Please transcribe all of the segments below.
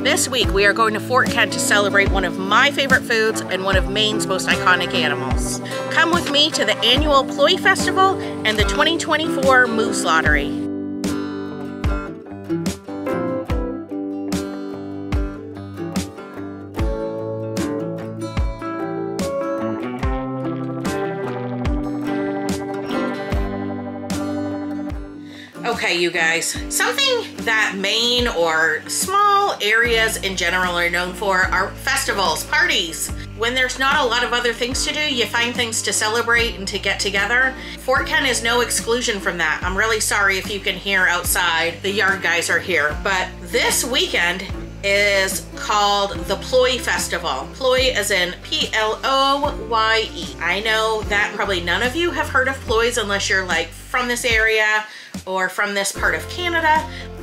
This week we are going to Fort Kent to celebrate one of my favorite foods and one of Maine's most iconic animals. Come with me to the annual Ploye Festival and the 2024 Moose Lottery. Okay, you guys, something that Maine or small areas in general are known for are festivals, parties. When there's not a lot of other things to do, you find things to celebrate and to get together. Fort Kent is no exclusion from that. I'm really sorry if you can hear outside. The yard guys are here. But this weekend is called the Ploye Festival. Ploye as in P-L-O-Y-E. I know that probably none of you have heard of Ployes unless you're like from this area or from this part of Canada.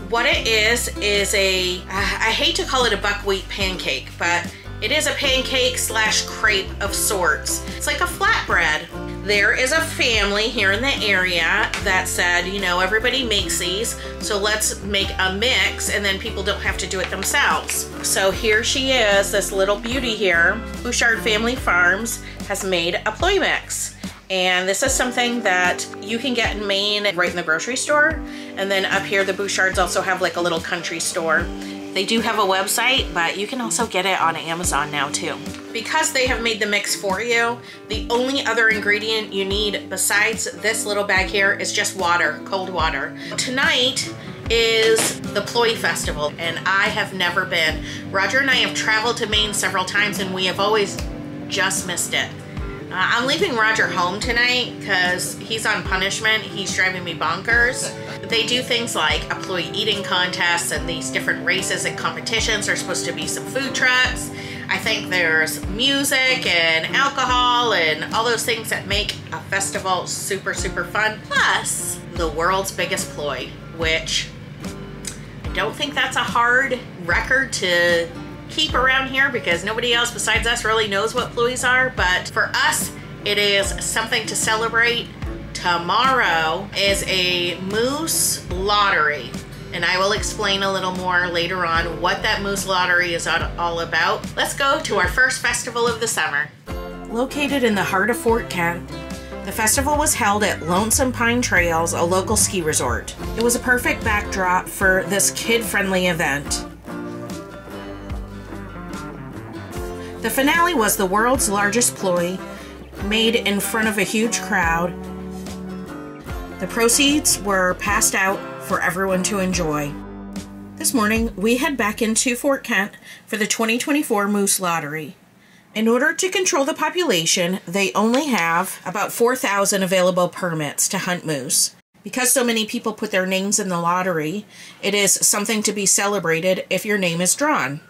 What it is I hate to call it a buckwheat pancake, but it is a pancake slash crepe of sorts. It's like a flatbread. There is a family here in the area that said, you know, everybody makes these, so let's make a mix and then people don't have to do it themselves. So here she is, this little beauty here. Bouchard Family Farms has made a Ploye mix. And this is something that you can get in Maine right in the grocery store. And then up here, the Bouchards also have like a little country store. They do have a website, but you can also get it on Amazon now too. Because they have made the mix for you, the only other ingredient you need besides this little bag here is just water, cold water. Tonight is the Ploye Festival, and I have never been. Roger and I have traveled to Maine several times, and we have always just missed it. I'm leaving Roger home tonight because he's on punishment. He's driving me bonkers. They do things like a Ploye eating contest and these different races and competitions. There's supposed to be some food trucks. I think there's music and alcohol and all those things that make a festival super, super fun. Plus, the world's biggest Ploye, which I don't think that's a hard record to keep around here because nobody else besides us really knows what Ployes are, but for us it is something to celebrate. Tomorrow is a moose lottery, and I will explain a little more later on what that moose lottery is all about. Let's go to our first festival of the summer. Located in the heart of Fort Kent, the festival was held at Lonesome Pine Trails, a local ski resort. It was a perfect backdrop for this kid-friendly event. The finale was the world's largest Ploye, made in front of a huge crowd. The proceeds were passed out for everyone to enjoy. This morning, we head back into Fort Kent for the 2024 Moose Lottery. In order to control the population, they only have about 4,000 available permits to hunt moose. Because so many people put their names in the lottery, it is something to be celebrated if your name is drawn.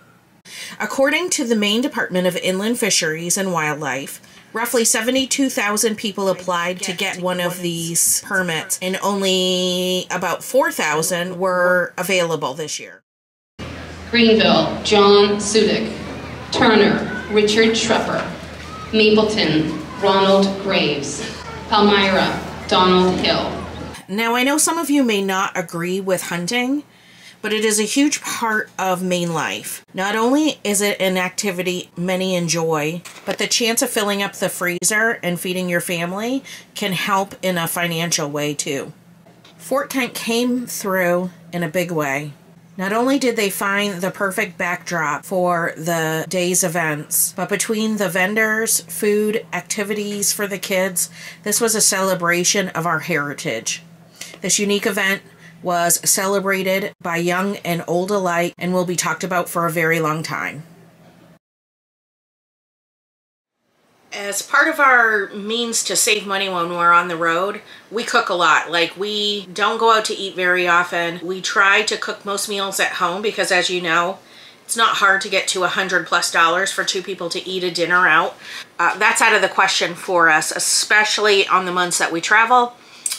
According to the Maine Department of Inland Fisheries and Wildlife, roughly 72,000 people applied to get one of these permits, and only about 4,000 were available this year. Greenville, John Sudik. Turner, Richard Shrepper. Mapleton, Ronald Graves. Palmyra, Donald Hill. Now, I know some of you may not agree with hunting, but it is a huge part of Maine life. Not only is it an activity many enjoy, but the chance of filling up the freezer and feeding your family can help in a financial way too. Fort Kent came through in a big way. Not only did they find the perfect backdrop for the day's events, but between the vendors, food, activities for the kids, this was a celebration of our heritage. This unique event was celebrated by young and old alike and will be talked about for a very long time. As part of our means to save money when we're on the road, we cook a lot. Like, we don't go out to eat very often. We try to cook most meals at home because, as you know, it's not hard to get to $100+ for two people to eat a dinner out. That's out of the question for us, especially on the months that we travel.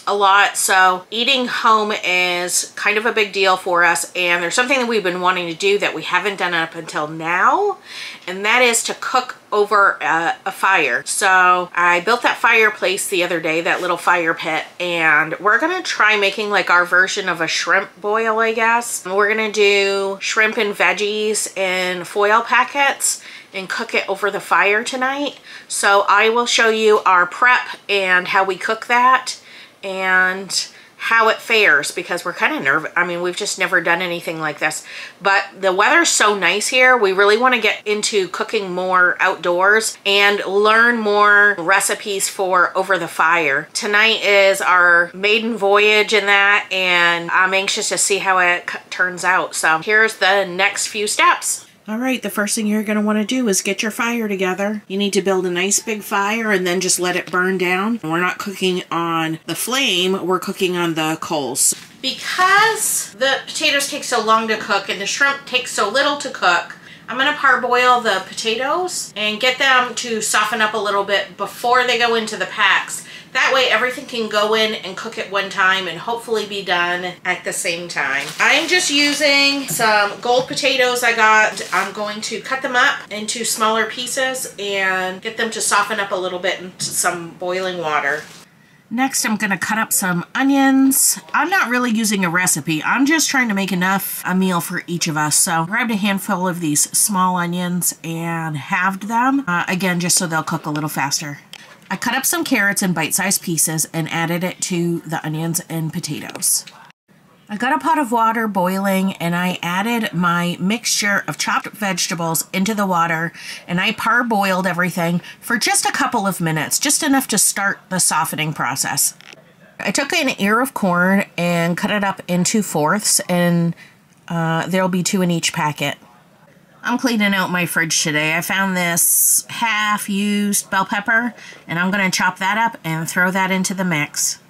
a lot, so eating home is kind of a big deal for us, and there's something that we've been wanting to do that we haven't done up until now, and that is to cook over a fire. So I built that fireplace the other day, that little fire pit, and we're gonna try making like our version of a shrimp boil, I guess. We're gonna do shrimp and veggies in foil packets and cook it over the fire tonight. So I will show you our prep and how we cook that and how it fares, because we're kind of nervous. I mean, we've just never done anything like this, but the weather's so nice here. We really want to get into cooking more outdoors and learn more recipes for over the fire. Tonight is our maiden voyage in that, and I'm anxious to see how it turns out. So here's the next few steps. All right, the first thing you're going to want to do is get your fire together. You need to build a nice big fire and then just let it burn down. We're not cooking on the flame, we're cooking on the coals. Because the potatoes take so long to cook and the shrimp takes so little to cook, I'm going to parboil the potatoes and get them to soften up a little bit before they go into the packs. That way everything can go in and cook at one time and hopefully be done at the same time. I'm just using some gold potatoes I got. I'm going to cut them up into smaller pieces and get them to soften up a little bit into some boiling water. Next, I'm gonna cut up some onions. I'm not really using a recipe. I'm just trying to make a meal for each of us. So I grabbed a handful of these small onions and halved them, again, just so they'll cook a little faster. I cut up some carrots in bite-sized pieces and added it to the onions and potatoes. I got a pot of water boiling and I added my mixture of chopped vegetables into the water, and I parboiled everything for just a couple of minutes, just enough to start the softening process. I took an ear of corn and cut it up into fourths, and there'll be 2 in each packet. I'm cleaning out my fridge today. I found this half-used bell pepper, and I'm going to chop that up and throw that into the mix.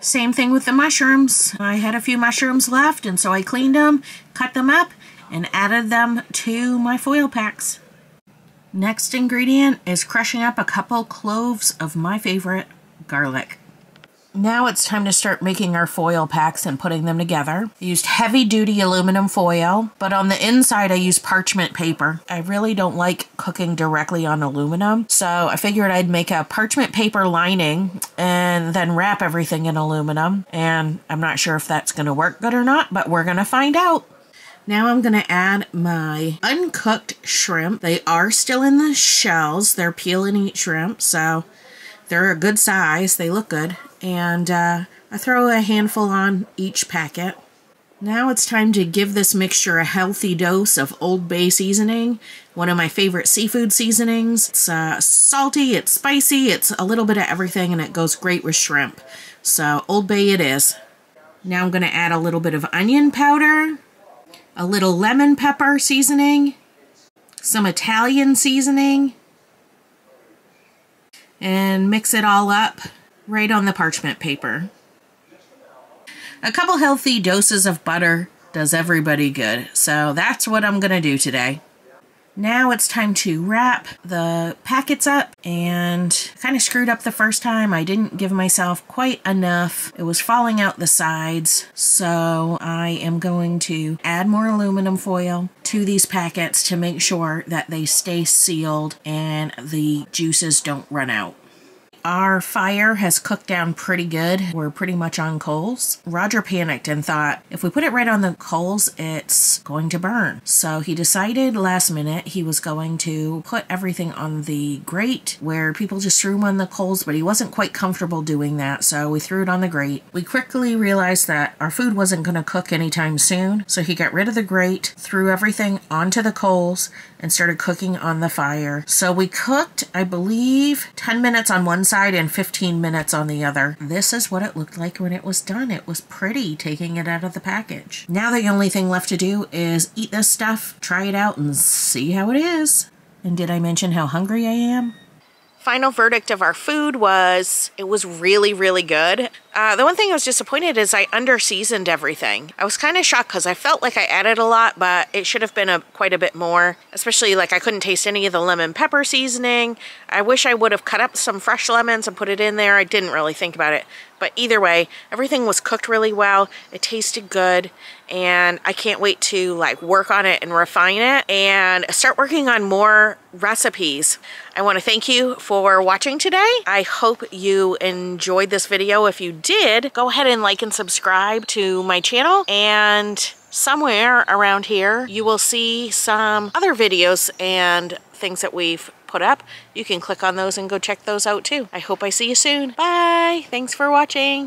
Same thing with the mushrooms. I had a few mushrooms left, and so I cleaned them, cut them up, and added them to my foil packs. Next ingredient is crushing up a couple cloves of my favorite garlic. Now it's time to start making our foil packs and putting them together. I used heavy-duty aluminum foil, but on the inside I used parchment paper. I really don't like cooking directly on aluminum, so I figured I'd make a parchment paper lining and then wrap everything in aluminum. And I'm not sure if that's going to work good or not, but we're going to find out. Now I'm going to add my uncooked shrimp. They are still in the shells. They're peel and eat shrimp, so they're a good size. They look good. And I throw a handful on each packet. Now it's time to give this mixture a healthy dose of Old Bay seasoning, one of my favorite seafood seasonings. It's salty, it's spicy, it's a little bit of everything, and it goes great with shrimp. So Old Bay it is. Now I'm going to add a little bit of onion powder, a little lemon pepper seasoning, some Italian seasoning, and mix it all up right on the parchment paper. A couple healthy doses of butter does everybody good, so that's what I'm gonna do today. Now it's time to wrap the packets up, and kind of screwed up the first time. I didn't give myself quite enough. It was falling out the sides, so I am going to add more aluminum foil to these packets to make sure that they stay sealed and the juices don't run out. Our fire has cooked down pretty good. We're pretty much on coals. Roger panicked and thought, if we put it right on the coals, it's going to burn. So he decided last minute he was going to put everything on the grate where people just threw them on the coals, but he wasn't quite comfortable doing that, so we threw it on the grate. We quickly realized that our food wasn't going to cook anytime soon, so he got rid of the grate, threw everything onto the coals, and started cooking on the fire. So we cooked, I believe, 10 minutes on one side and 15 minutes on the other. This is what it looked like when it was done. It was pretty taking it out of the package. Now the only thing left to do is eat this stuff, try it out, and see how it is. And did I mention how hungry I am? Final verdict of our food was, it was really, really good. The one thing I was disappointed is I under-seasoned everything. I was kind of shocked because I felt like I added a lot, but it should have been quite a bit more. Especially like I couldn't taste any of the lemon pepper seasoning. I wish I would have cut up some fresh lemons and put it in there. I didn't really think about it. But either way, everything was cooked really well. It tasted good, and I can't wait to like work on it and refine it and start working on more recipes. I want to thank you for watching today. I hope you enjoyed this video. If you did, go ahead and like and subscribe to my channel, and somewhere around here you will see some other videos and things that we've put up. You can click on those and go check those out too. I hope I see you soon. Bye. Thanks for watching.